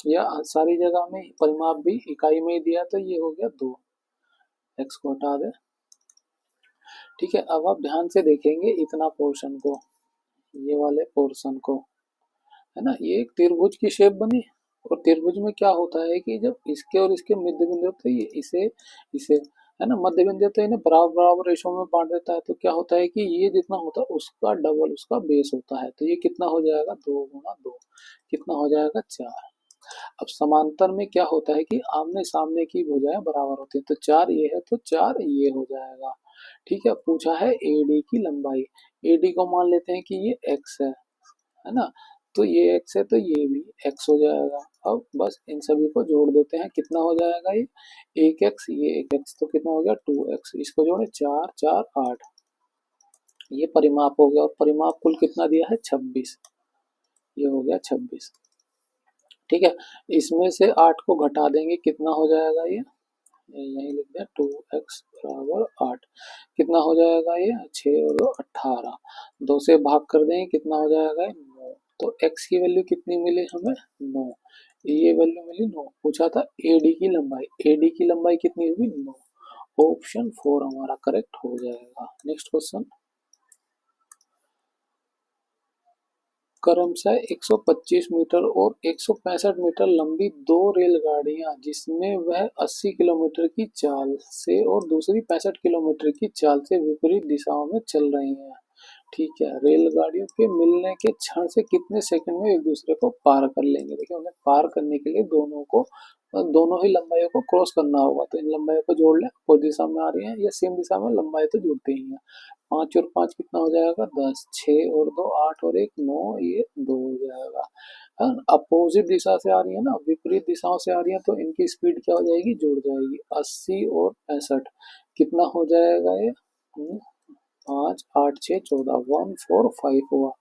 या सारी जगह में परिमाप भी इकाई में ही दिया तो ये हो गया 2, x को हटा दे। ठीक है, अब आप ध्यान से देखेंगे इतना पोर्शन को, ये वाले पोर्शन को, है ना, ये एक त्रिभुज की शेप बनी। और त्रिभुज में क्या होता है कि जब इसके और इसके मध्य बिंदु तो ये इसे इसे, है ना, मध्य बिंदु तो इन्हें बराबर बराबर रेशो में बांट देता है, तो क्या होता है कि ये जितना होता है उसका डबल उसका बेस होता है, तो ये कितना हो जाएगा, 2 गुना 2, कितना हो जाएगा 4। अब समांतर में क्या होता है कि आमने सामने की भुजाएं बराबर होती है, तो 4 ये है तो 4 ये हो जाएगा। ठीक है, पूछा है एडी की लंबाई, एडी को मान लेते हैं कि ये एक्स है ना, तो ये एक्स है तो ये भी एक्स हो जाएगा। अब बस इन सभी को जोड़ देते हैं, कितना हो जाएगा, ये एक एक्स, ये एक एक्स, तो कितना हो गया 2x, इसको जोड़े 4 4 8, ये परिमाप हो गया, और परिमाप कुल कितना दिया है 26, ये हो गया 26। ठीक है, इसमें से 8 को घटा देंगे, कितना हो जाएगा, ये यही लिख दें 2x बराबर 8, कितना हो जाएगा, ये 6 और 2 18, 2 से भाग कर देंगे, कितना हो जाएगा 9, तो x की वैल्यू कितनी मिली हमें 9, ये वैल्यू मिली 9। पूछा था एडी की लंबाई, एडी की लंबाई कितनी हुई 9, ऑप्शन 4 हमारा करेक्ट हो जाएगा। नेक्स्ट क्वेश्चन, क्रमशः 125 मीटर और 165 मीटर लंबी दो रेलगाड़ियां जिसमें वह 80 किलोमीटर की चाल से और दूसरी 65 किलोमीटर की चाल से विपरीत दिशाओं में चल रही हैं। ठीक है, रेलगाड़ियों के मिलने के क्षण से कितने सेकंड में एक दूसरे को पार कर लेंगे। देखिए, उन्हें पार करने के लिए दोनों ही लंबाइयों को क्रॉस करना होगा, तो इन लंबाइयों को जोड़ लें, कोई दिशा में आ रही है या सेम दिशा में, लंबाई तो जुड़ती ही है। 5 और 5 कितना हो जाएगा 10, 6 और 2 8 और 1 9, ये 2 हो जाएगा। अपोजिट दिशा से आ रही है ना, विपरीत दिशाओं से आ रही है, तो इनकी स्पीड क्या हो जाएगी, जुड़ जाएगी। 80 और 65 कितना हो जाएगा, ये 5 8 6 14, 145 हुआ।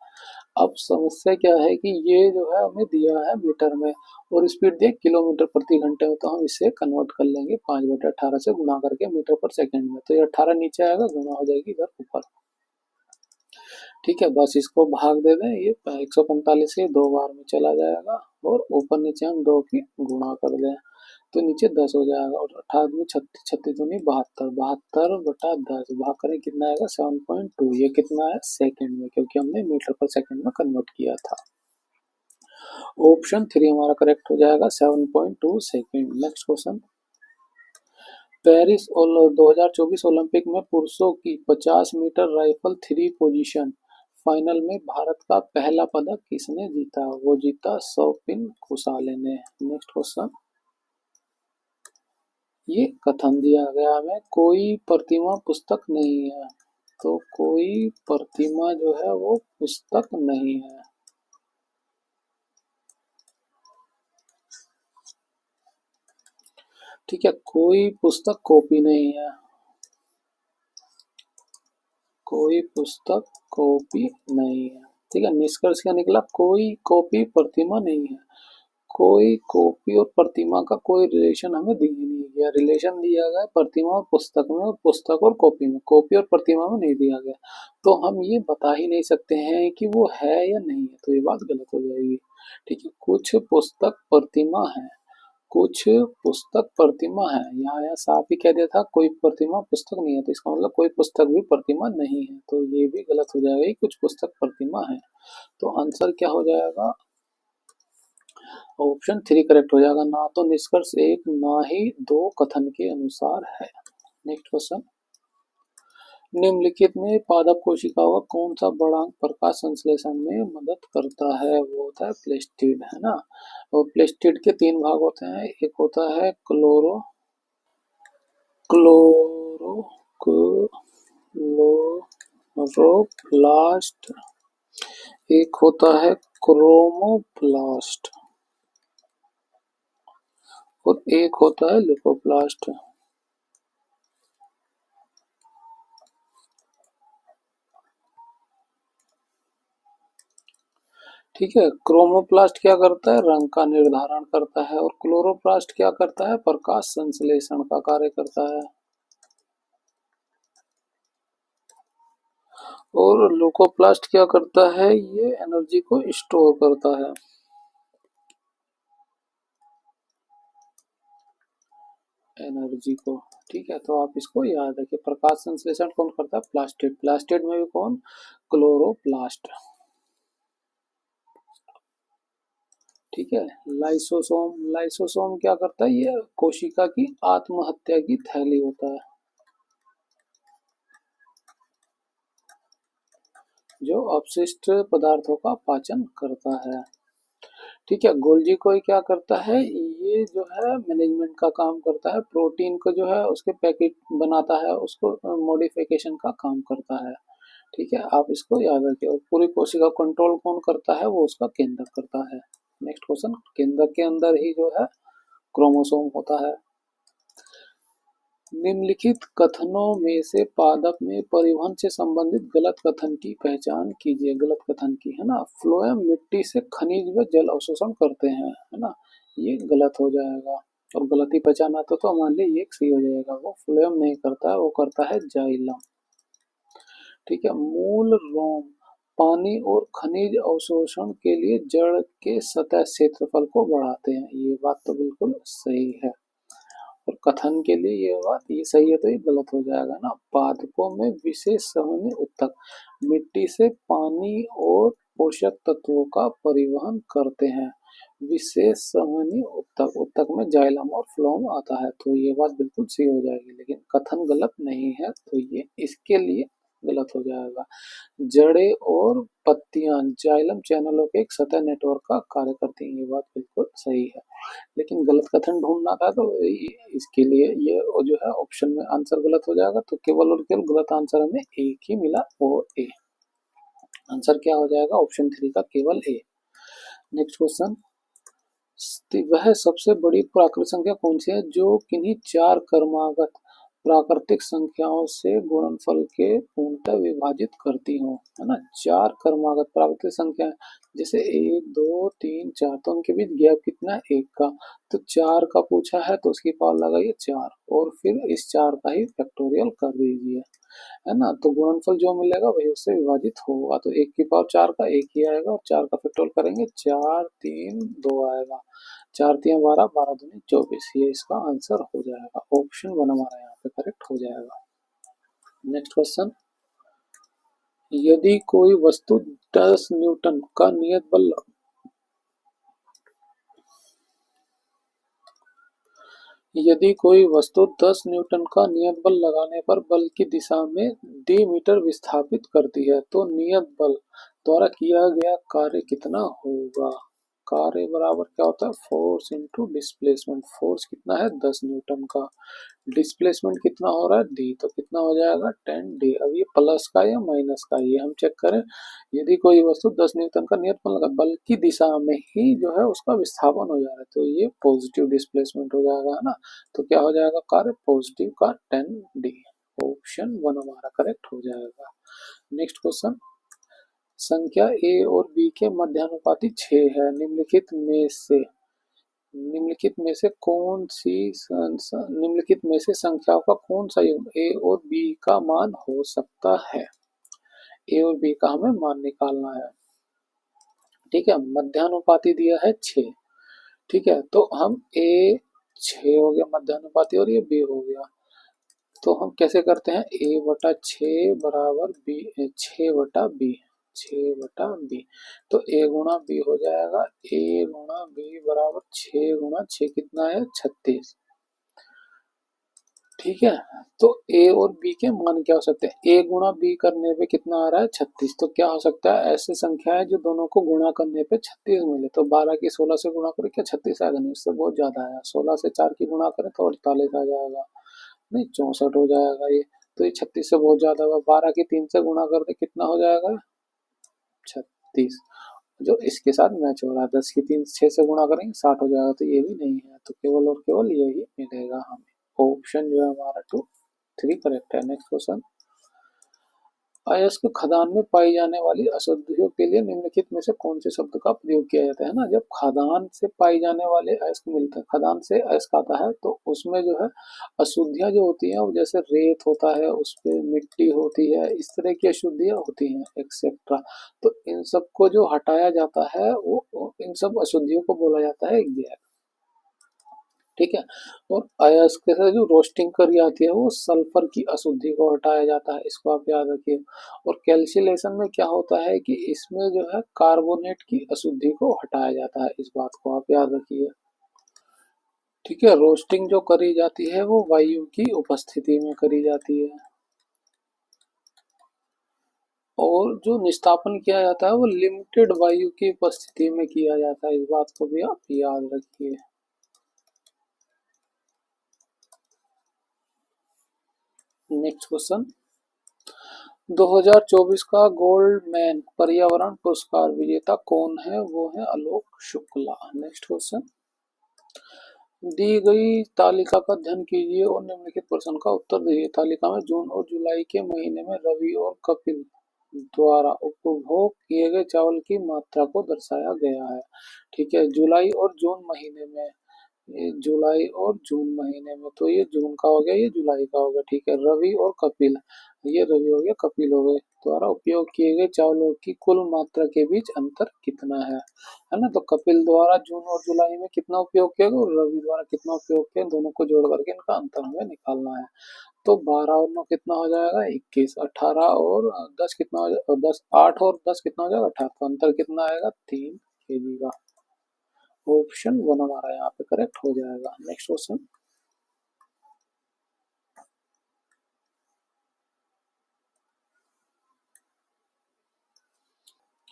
अब समस्या क्या है कि ये जो है हमें दिया है मीटर में और स्पीड दिया किलोमीटर प्रति घंटे में, तो हम इसे कन्वर्ट कर लेंगे 5/18 से गुणा करके मीटर पर सेकंड में, तो ये 18 नीचे आएगा, गुणा हो जाएगी इधर ऊपर। ठीक है, बस इसको भाग दे दें, ये 145 से 2 बार में चला जाएगा और ऊपर नीचे हम 2 की गुणा कर दें तो नीचे 10 हो जाएगा, और 18 में 36 36 दूनी 72, 72/10 भाग करें कितना आएगा 7.2, ये कितना है सेकंड में, क्योंकि हमने मीटर पर सेकंड में कन्वर्ट किया था। ऑप्शन 3 हमारा करेक्ट हो जाएगा 7.2 सेकंड। नेक्स्ट क्वेश्चन, पेरिस और 2024 ओलंपिक में पुरुषों की 50 metre rifle three position final में भारत का पहला पदक किसने जीता, वो जीता सौपिन खुसाले ने। नेक्स्ट क्वेश्चन, ये कथन दिया गया हमें, कोई प्रतिमा पुस्तक नहीं है, तो कोई प्रतिमा जो है वो पुस्तक नहीं है। ठीक है, कोई पुस्तक कॉपी नहीं है, कोई पुस्तक कॉपी नहीं है। ठीक है, निष्कर्ष क्या निकला, कोई कॉपी प्रतिमा नहीं है। कोई कॉपी और प्रतिमा का कोई रिलेशन हमें दिया नहीं गया, रिलेशन दिया गया प्रतिमा और पुस्तक में, और पुस्तक और कॉपी में, कॉपी और प्रतिमा में नहीं दिया गया, तो हम ये बता ही नहीं सकते हैं कि वो है या नहीं है, तो ये बात गलत हो जाएगी। ठीक है, कुछ पुस्तक प्रतिमा है, कुछ पुस्तक प्रतिमा है, यहाँ साफ ही कह दिया था कोई प्रतिमा पुस्तक नहीं है, तो इसका मतलब कोई पुस्तक भी प्रतिमा नहीं है, तो ये भी गलत हो जाएगा, कुछ पुस्तक प्रतिमा है, तो आंसर क्या हो जाएगा, ऑप्शन 3 करेक्ट हो जाएगा, ना तो निष्कर्ष 1 ना ही 2 कथन के अनुसार है। नेक्स्ट क्वेश्चन, निम्नलिखित में पादप कोशिकाओं का कौन सा बढ़ांक प्रकाश संश्लेषण में मदद करता है, वो होता है प्लेस्टिड, है ना, और प्लेस्टिड के 3 भाग होते हैं, एक होता है क्लोरो, क्लोरो क्लोरोप्लास्ट, एक होता है क्रोमोप्लास्ट और एक होता है लिपोप्लास्ट। ठीक है, क्रोमोप्लास्ट क्या करता है, रंग का निर्धारण करता है, और क्लोरोप्लास्ट क्या करता है, प्रकाश संश्लेषण का कार्य करता है, और ल्यूकोप्लास्ट क्या करता है, ये एनर्जी को स्टोर करता है। एनर्जी को, ठीक है, तो आप इसको याद रखिए। प्रकाश संश्लेषण कौन करता है, प्लास्टिड। प्लास्टिड में भी कौन, क्लोरोप्लास्ट। ठीक है, लाइसोसोम। लाइसोसोम क्या करता है, ये कोशिका की आत्महत्या की थैली होता है, जो अपशिष्ट पदार्थों का पाचन करता है। ठीक है, गोल्जी कोई क्या करता है, ये जो है मैनेजमेंट का काम करता है, प्रोटीन को जो है उसके पैकेट बनाता है, उसको मॉडिफिकेशन का काम करता है। ठीक है, आप इसको याद रखिए। और पूरी कोशिका कंट्रोल कौन करता है, वो उसका केंद्रक करता है। नेक्स्ट क्वेश्चन, केंद्रक के अंदर ही जो है क्रोमोसोम होता है। निम्नलिखित कथनों में से पादप में परिवहन से संबंधित गलत कथन की पहचान कीजिए। गलत कथन की, है ना, फ्लोएम मिट्टी से खनिज व जल अवशोषण करते हैं, है ना, ये गलत हो जाएगा। और गलती पहचाना तो मान लीजिए एक सही हो जाएगा। वो फ्लोएम नहीं करता है, वो करता है जाइलम। ठीक है, मूल रोम पानी और खनिज अवशोषण के लिए जड़ के सतह क्षेत्रफल को बढ़ाते हैं, ये बात तो बिल्कुल सही है। और कथन के लिए ये बात ये सही है, तो ये गलत हो जाएगा ना। पादपों में विशेष समन्वय उत्तक मिट्टी से पानी और पोषक तत्वों का परिवहन करते हैं। विशेष समन्वय उत्तक, उत्तक में जाइलम और फ्लोएम आता है, तो ये बात बिल्कुल सही हो जाएगी। लेकिन कथन गलत नहीं है, तो ये इसके लिए गलत हो जाएगा। जड़ें और पत्तियां जाइलम चैनलों के एक सतह नेटवर्क का कार्य करती हैं, ये बात बिल्कुल सही है। लेकिन गलत कथन ढूंढना था, तो इसके लिए ये जो है ऑप्शन में आंसर गलत हो जाएगा। तो केवल और केवल गलत आंसर हमें एक ही मिला, वो ए। आंसर क्या हो जाएगा, ऑप्शन 3 का केवल ए। नेक्स्ट क्वेश्चन, वह सबसे बड़ी प्राकृतिक संख्या कौन सी है जो किन्हीं चार क्रमागत प्राकृतिक संख्याओं से गुणनफल के पूर्णतः विभाजित करती हो, है ना। चार क्रमागत प्राकृतिक संख्या, जैसे 1 2 3 4, तो उनके बीच गैप कितना है, एक का। तो 4 का पूछा है, तो उसकी पावर लगाइए 4, और फिर इस 4 का ही फैक्टोरियल कर दीजिए, है ना। तो गुणनफल जो मिलेगा वही उससे विभाजित होगा। तो 1 की पावर 4 का 1 ही आएगा, और 4 का फैक्टोरियल करेंगे 4 3 2 आएगा। 4 3 12, 12 दूनी 24, ये इसका आंसर हो जाएगा। ऑप्शन 1 हमारा यहाँ पे करेक्ट हो जाएगा। नेक्स्ट क्वेश्चन, यदि कोई वस्तु 10 न्यूटन का नियत बल यदि कोई वस्तु 10 न्यूटन का नियत बल लगाने पर बल की दिशा में डी मीटर विस्थापित करती है, तो नियत बल द्वारा किया गया कार्य कितना होगा। कार्य बराबर क्या होता है, फोर्स इंटू डिस्प्लेसमेंट। फोर्स कितना है, 10 न्यूटन का। डिस्प्लेसमेंट कितना हो रहा है, डी, तो कितना हो जाएगा 10 डी। अब ये प्लस का या माइनस का, ये हम चेक करें। यदि कोई वस्तु 10 न्यूटन का नियत बल लगा, बल की दिशा में ही जो है उसका विस्थापन हो जा रहा है, तो ये पॉजिटिव डिस्प्लेसमेंट हो जाएगा, है ना। तो क्या हो जाएगा कार्य, पॉजिटिव का 10 डी। ऑप्शन 1 हमारा करेक्ट हो जाएगा। नेक्स्ट क्वेश्चन, संख्या ए और बी के मध्यानुपाती 6 है। निम्नलिखित में से कौन सी निम्नलिखित में से संख्याओं का कौन सा युग्म ए और बी का मान हो सकता है। ए और बी का हमें मान निकालना है। ठीक है, मध्यानुपाती दिया है 6। ठीक है, तो हम ए 6 हो गया मध्यानुपाती, और ये बी हो गया। तो हम कैसे करते हैं, ए बटा 6 बराबर बी, 6 बटा बी, 6 बटा बी। तो ए गुणा बी हो जाएगा, ए गुणा बी बराबर 6 गुणा 6 कितना है, 36। ठीक है, तो ए और बी के मान क्या हो सकते हैं, ए गुणा बी करने पे कितना आ रहा है, 36। तो क्या हो सकता है, ऐसी संख्या है जो दोनों को गुणा करने पे 36 मिले। तो 12 की 16 से गुणा करें, क्या 36 आएगा, नहीं, इससे बहुत ज्यादा है। 16 से 4 की गुणा करें तो 48 आ जाएगा नहीं 64 हो जाएगा ये। तो ये 36 से बहुत ज्यादा हुआ। 12 की 3 से गुणा कर दे कितना हो जाएगा? 36, जो इसके साथ मैच हो रहा है। 10 की 3 6 से गुणा करेंगे 60 हो जाएगा। तो ये भी नहीं है, तो केवल और केवल यही मिलेगा हमें। ऑप्शन जो है हमारा 2 3 करेक्ट है। नेक्स्ट क्वेश्चन, अयस्क खदान में पाई जाने वाली अशुद्धियों के लिए निम्नलिखित में से कौन से शब्द का प्रयोग किया जाता है ना? जब खदान से पाई जाने वाले अयस्क मिलता है, खदान से अयस्क आता है, तो उसमें जो है अशुद्धियां जो होती हैं वो जैसे रेत होता है, उस पे मिट्टी होती है, इस तरह की अशुद्धियां होती हैं एक्सेट्रा। तो इन सब को जो हटाया जाता है वो इन सब अशुद्धियों को बोला जाता है गैस। ठीक है। और अयस्क के साथ जो रोस्टिंग करी जाती है वो सल्फर की अशुद्धि को हटाया जाता है, इसको आप याद रखिए। और कैल्शिलेशन में क्या होता है कि इसमें जो है कार्बोनेट की अशुद्धि को हटाया जाता है, इस बात को आप याद रखिए। ठीक है। रोस्टिंग जो करी जाती है वो वायु की उपस्थिति में करी जाती है, और जो निस्तापन किया जाता है वो लिमिटेड वायु की उपस्थिति में किया जाता है, इस बात को भी आप याद रखिए। नेक्स्ट क्वेश्चन, 2024 का गोल्डमैन पर्यावरण पुरस्कार विजेता कौन है? वो है आलोक शुक्ला। नेक्स्ट क्वेश्चन, दी गई तालिका का अध्ययन कीजिए और निम्नलिखित प्रश्न का उत्तर दीजिए। तालिका में जून और जुलाई के महीने में रवि और कपिल द्वारा उपभोग किए गए चावल की मात्रा को दर्शाया गया है। ठीक है। जुलाई और जून महीने में, ये जुलाई और जून महीने में, तो ये जून का हो गया, ये जुलाई का हो गया। ठीक है। रवि और कपिल, ये रवि हो गया, कपिल हो गए, द्वारा उपयोग किए गए चावलों की कुल मात्रा के बीच अंतर कितना है ना? तो कपिल द्वारा जून और जुलाई में कितना उपयोग किया गया और रवि द्वारा कितना उपयोग किया, दोनों को जोड़ करके इनका अंतर हमें निकालना है। तो 12 और 9 कितना हो जाएगा? 21। 18 और 10 कितना हो जाएगा? 10 8 और 10 कितना हो जाएगा? 18। तो अंतर कितना आएगा? 3 kg का। ऑप्शन 1 हमारा यहाँ पे करेक्ट हो जाएगा। नेक्स्ट क्वेश्चन,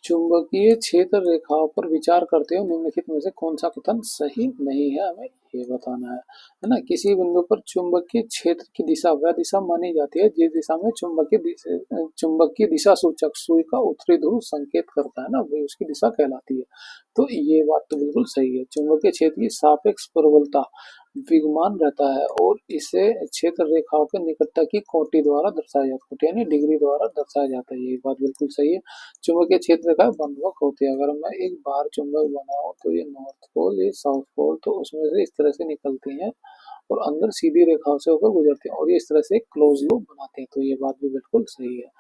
चुंबकीय क्षेत्र रेखाओं पर विचार करते हुए निम्नलिखित में से कौन सा कथन सही नहीं है, हमें ये बताना है ना? किसी बिंदु पर चुंबकीय क्षेत्र की दिशा वह दिशा मानी जाती है जिस दिशा में चुंबकीय दिशा सूचक सुई का उत्तरी ध्रुव संकेत करता है ना, वही उसकी दिशा कहलाती है। तो ये बात तो बिल्कुल सही है। चुंबकीय क्षेत्र की सापेक्ष प्रबलता विद्यमान रहता है और इसे क्षेत्र रेखाओं के निकटता की कोटि द्वारा दर्शाया जाता है, कोटि यानी डिग्री द्वारा दर्शाया जाता है। ये बात बिल्कुल सही है। चुंबकीय क्षेत्र का बंधुक होती है। अगर मैं एक बार चुंबक बनाऊं तो ये नॉर्थ पोल, ये साउथ पोल, तो उसमें से इस तरह से निकलती हैं और अंदर सीधी रेखाओं से होकर गुजरते हैं और ये इस तरह से क्लोज लूप बनाते हैं। तो ये बात भी बिल्कुल सही है।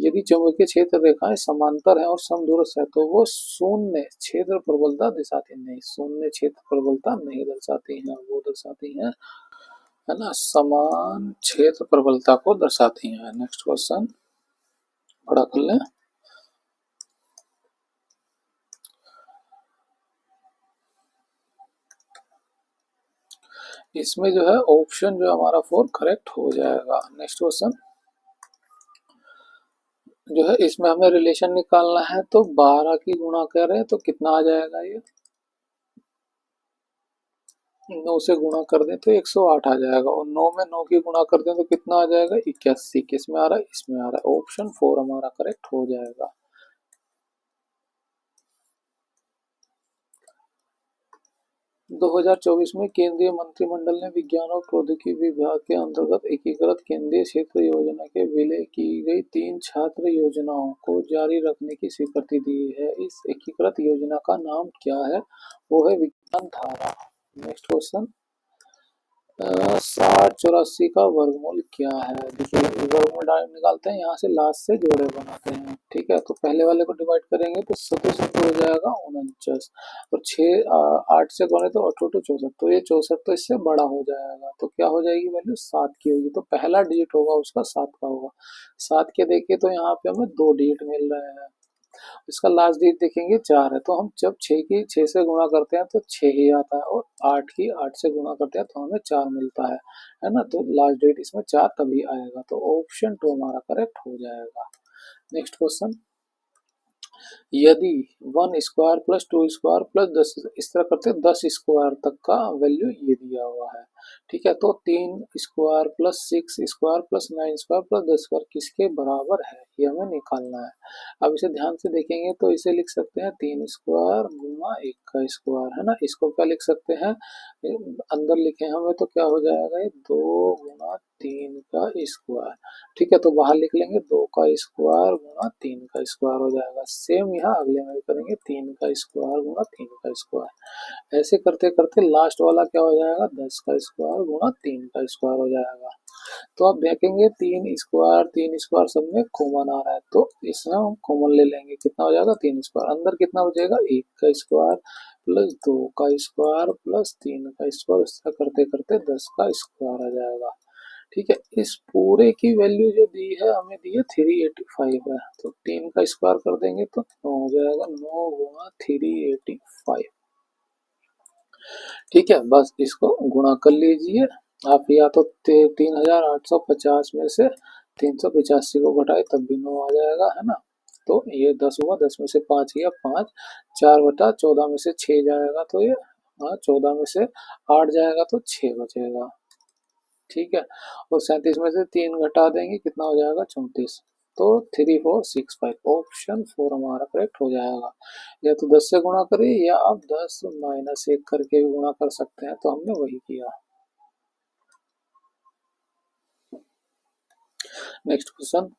यदि चुंबकीय क्षेत्र रेखाएं समांतर हैं और समदूरस्थ है तो वो शून्य क्षेत्र प्रबलता दर्शाती नहीं, शून्य क्षेत्र प्रबलता नहीं दर्शाती हैं, वो दर्शाती हैं, है ना, समान क्षेत्र प्रबलता को दर्शाती हैं। नेक्स्ट क्वेश्चन पढ़ा कर लें। इसमें जो है ऑप्शन जो हमारा 4 करेक्ट हो जाएगा। नेक्स्ट क्वेश्चन जो है, इसमें हमें रिलेशन निकालना है, तो 12 की गुणा करें तो कितना आ जाएगा? ये 9 से गुणा कर दें तो 108 आ जाएगा, और 9 में 9 की गुणा कर दें तो कितना आ जाएगा? 81। किस में आ रहा है? इसमें आ रहा है। ऑप्शन 4 हमारा करेक्ट हो जाएगा। 2024 में केंद्रीय मंत्रिमंडल ने विज्ञान और प्रौद्योगिकी विभाग के अंतर्गत एकीकृत केंद्रीय क्षेत्र योजना के विलय की गई 3 छात्र योजनाओं को जारी रखने की स्वीकृति दी है। इस एकीकृत योजना का नाम क्या है? वो है विज्ञान धारा। नेक्स्ट क्वेश्चन, 6084 का वर्गमूल क्या है? देखिए, वर्गमूल निकालते हैं, यहाँ से लास्ट से जोड़े बनाते हैं। ठीक है। तो पहले वाले को डिवाइड करेंगे तो 67 हो जाएगा 49, और 8 से गुणे तो 8 to 64, तो ये 64 तो इससे बड़ा हो जाएगा, तो क्या हो जाएगी वैल्यू? 7 की होगी। तो पहला डिजिट होगा उसका 7 का होगा। 7 के देखिए तो यहाँ पे हमें 2 डिजिट मिल रहे हैं, इसका लास्ट डिजिट देखेंगे 4 है, तो हम जब 6 से गुणा करते हैं तो 6 ही आता है, और 8 की 8 से गुणा करते हैं तो हमें 4 मिलता है ना? तो लास्ट डिजिट इसमें 4 तभी आएगा। तो ऑप्शन 2 हमारा करेक्ट हो जाएगा। नेक्स्ट क्वेश्चन, यदि 1 स्क्वायर प्लस 2 स्क्वायर प्लस 10 इस तरह करते 10 स्क्वायर तक का वैल्यू ये दिया हुआ है। ठीक है, तो 3 square plus 6 square plus 9 square plus 10 square किसके बराबर है ये हमें निकालना है। अब इसे ध्यान से देखेंगे तो इसे लिख सकते हैं 3 स्क्वायर गुना 1 का स्क्वायर, है ना। इसको क्या लिख सकते हैं, अंदर लिखे हमें तो क्या हो जाएगा, ये 2 गुना 3 का स्क्वायर। ठीक है, तो बाहर लिख लेंगे 2 का स्क्वायर गुना 3 का स्क्वायर हो जाएगा। सेम यहाँ अगले में भी करेंगे 3 का स्क्वायर गुना 3 का स्क्वायर। ऐसे करते करते लास्ट वाला क्या हो जाएगा, 10 का स्क्वायर गुना 3 का स्क्वायर हो जाएगा। तो आप देखेंगे 3 स्क्वायर सब में कॉमन आ रहा है, तो इसमें हम कॉमन ले लेंगे, कितना हो जाएगा 3 स्क्वायर, अंदर कितना बचेगा 1 का स्क्वायर प्लस 2 का स्क्वायर प्लस 3 का स्क्वायर, इस तरह करते करते 10 का स्क्वायर आ जाएगा। ठीक है, इस पूरे की वैल्यू जो दी है हमें दी है 385 है, तो 3 का स्क्वायर कर देंगे तो 9 हो जाएगा, 9 गुना 385। ठीक है, बस इसको गुणा कर लीजिए आप, या तो 3850 में से 385 को घटाए तब भी 9 आ जाएगा, है ना। तो ये 10 हुआ, 10 में से 5 गया 5, 4/14 में से 6 जाएगा तो ये 14 में से 8 जाएगा तो 6 बचेगा। ठीक है, और 37 में से 3 घटा देंगे कितना हो जाएगा 34, तो 3465 ऑप्शन 4 हमारा करेक्ट हो जाएगा। या तो 10 से गुणा करिए या आप 10 - 1 करके भी गुणा कर सकते हैं, तो हमने वही किया। नेक्स्ट क्वेश्चन,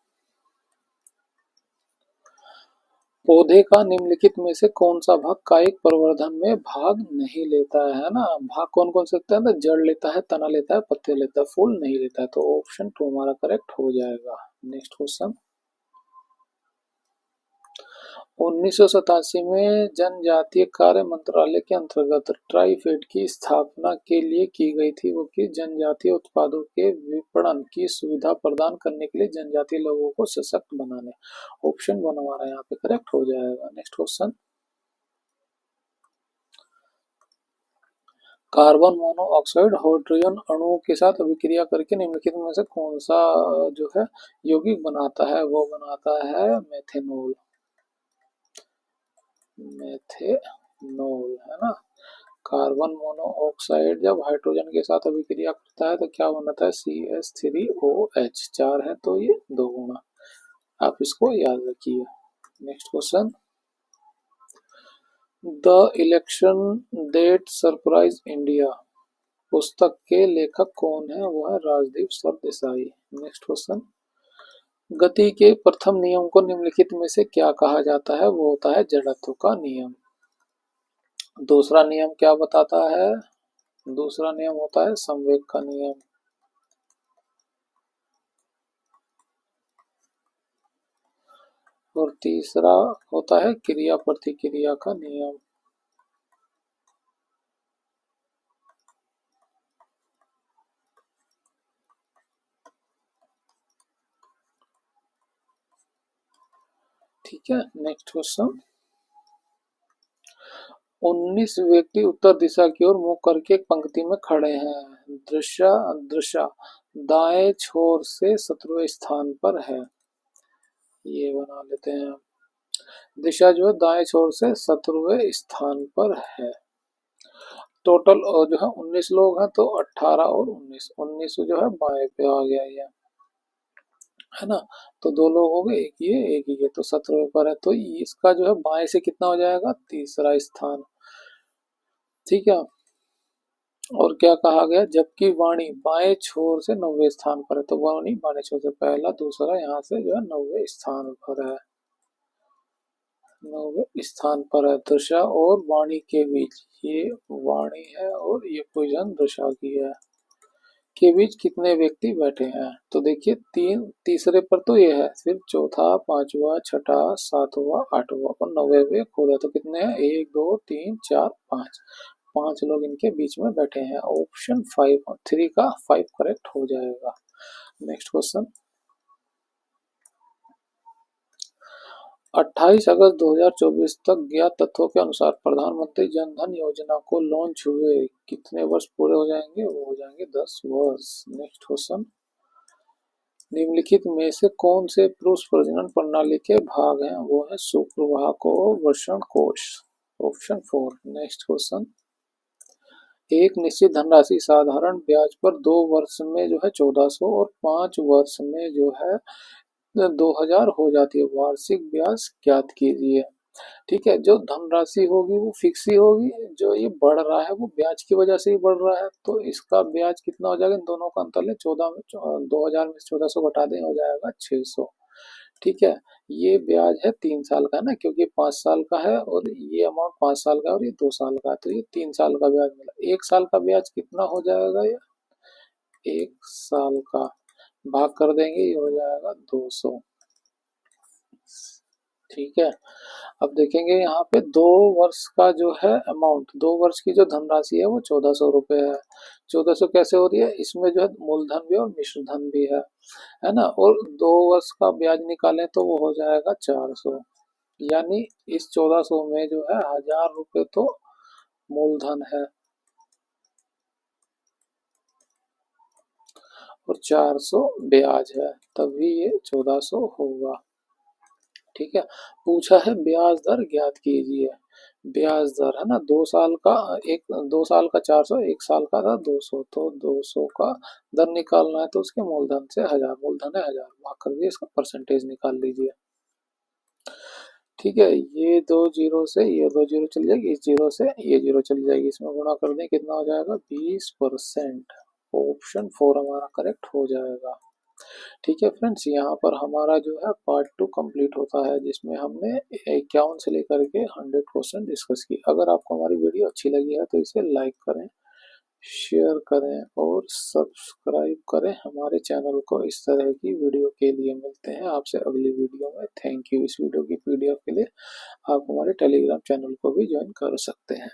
पौधे का निम्नलिखित में से कौन सा भाग कायिक प्रवर्धन में भाग नहीं लेता है ना। भाग कौन कौन से लेता है, तो जड़ लेता है, तना लेता है, पत्ते लेता है, फूल नहीं लेता है, तो ऑप्शन 2 हमारा करेक्ट हो जाएगा। नेक्स्ट क्वेश्चन, 1987 में जनजातीय कार्य मंत्रालय के अंतर्गत ट्राइफेड की स्थापना के लिए की गई थी, वो कि जनजातीय उत्पादों के विपणन की सुविधा प्रदान करने के लिए जनजातीय लोगों को सशक्त बनाने। ऑप्शन 1 हमारा यहाँ पे करेक्ट हो जाएगा। Next question, carbon monoxide hydrogen अणुओं के साथ अभिक्रिया करके निम्नलिखित में से कौन सा जो है यौगिक बनाता है, वो बनाता है मेथेनॉल। मेथेनॉल, है ना। कार्बन मोनोऑक्साइड जब हाइड्रोजन के साथ अभिक्रिया करता है तो क्या बनता है, CH3OH, 4 है तो ये 2 गुना, आप इसको याद रखिए। Next question, the election date surprise India पुस्तक के लेखक कौन है, वो है राजदीप सरदेसाई। नेक्स्ट क्वेश्चन, गति के प्रथम नियम को निम्नलिखित में से क्या कहा जाता है, वो होता है जड़त्व का नियम। दूसरा नियम क्या बताता है, दूसरा नियम होता है संवेग का नियम। और तीसरा होता है क्रिया प्रतिक्रिया का नियम। ठीक है, नेक्स्ट क्वेश्चन, 19 व्यक्ति उत्तर दिशा की ओर मुंह करके एक पंक्ति में खड़े हैं। दृश्य दृश्य दाएं छोर से 17वें स्थान पर है, ये बना लेते हैं। दिशा जो है दाएं छोर से 17वें स्थान पर है। टोटल जो है 19 लोग हैं, तो 18 और 19 जो है बाएं पे आ गया ये, है ना। तो 2 लोग हो गए, एक ये तो 17वें पर है, तो इसका जो है बाएं से कितना हो जाएगा, तीसरा स्थान। ठीक है, और क्या कहा गया, जबकि वाणी बाएं छोर से 9वें स्थान पर है, तो वाणी बाएं छोर से पहला दूसरा यहाँ से जो है 9वें स्थान पर है, 9वें स्थान पर है। दृशा और वाणी के बीच ये वाणी है और ये पोजीशन दृशा की है, के बीच कितने व्यक्ति बैठे हैं, तो देखिए तीसरे पर तो ये है, फिर चौथा, पांचवा, छठा, सातवां, आठवां और 9वें खोदा तो कितने हैं, 1 2 3 4 5, 5 लोग इनके बीच में बैठे हैं। ऑप्शन 5 3 का 5 करेक्ट हो जाएगा। नेक्स्ट क्वेश्चन, 28 अगस्त 2024 तक ज्ञात तथ्यों के अनुसार प्रधानमंत्री जन धन योजना को लॉन्च हुए कितने वर्ष पूरे हो जाएंगे, वो हो जाएंगे 10 वर्ष। नेक्स्ट क्वेश्चन, निम्नलिखित में से कौन से पुरुष प्रजनन प्रणाली के भाग हैं? वो है शुक्रवाह और वृषण कोश। ऑप्शन 4। नेक्स्ट क्वेश्चन, एक निश्चित धनराशि साधारण ब्याज पर 2 वर्ष में जो है 1400 और 5 वर्ष में जो है 2000 हो जाती है। वार्षिक ब्याज ज्ञात कीजिए। ठीक है, जो धनराशि होगी वो फिक्स ही होगी, जो ये बढ़ रहा है वो ब्याज की वजह से ही बढ़ रहा है, तो इसका ब्याज कितना हो जाएगा? इन दोनों का अंतर ले, 14 में 2000 में 1400 घटा दें, हो जाएगा 600। ठीक है, ये ब्याज है 3 साल का है ना, क्योंकि 5 साल का है और ये अमाउंट 5 साल का है और ये 2 साल का है, तो ये 3 साल का ब्याज मिला। 1 साल का ब्याज कितना हो जाएगा? ये 1 साल का भाग कर देंगे, ये हो जाएगा 200। ठीक है, अब देखेंगे यहाँ पे 2 वर्ष का जो है अमाउंट, 2 वर्ष की जो धनराशि है वो 1400 रुपये है। 1400 कैसे हो रही है? इसमें जो है मूलधन भी और मिश्र धन भी है ना, और 2 वर्ष का ब्याज निकालें तो वो हो जाएगा 400। यानी इस 1400 में जो है 1000 रुपये तो मूलधन है और 400 ब्याज है, तभी ये 1400 होगा। ठीक है, पूछा है ब्याज दर ज्ञात कीजिए। ब्याज दर है ना, 2 साल का, एक 2 साल का 400, 1 साल का था 200, तो 200 का दर निकालना है तो उसके मूलधन से 1000, मूलधन है 1000, भाग कर दिए, इसका परसेंटेज निकाल लीजिए। ठीक है, ये 2 जीरो से ये 2 जीरो चली जाएगी, इस जीरो से ये जीरो चली जाएगी, इसमें गुणा कर दें, कितना हो जाएगा? 20%। ऑप्शन 4 हमारा करेक्ट हो जाएगा। ठीक है फ्रेंड्स, यहाँ पर हमारा जो है पार्ट 2 कंप्लीट होता है, जिसमें हमने 51 से लेकर के 100 क्वेश्चन डिस्कस किए। अगर आपको हमारी वीडियो अच्छी लगी है तो इसे लाइक करें, शेयर करें और सब्सक्राइब करें हमारे चैनल को। इस तरह की वीडियो के लिए मिलते हैं आपसे अगली वीडियो में। Thank you. इस वीडियो की पीडीएफ के लिए आप हमारे टेलीग्राम चैनल को भी ज्वाइन कर सकते हैं।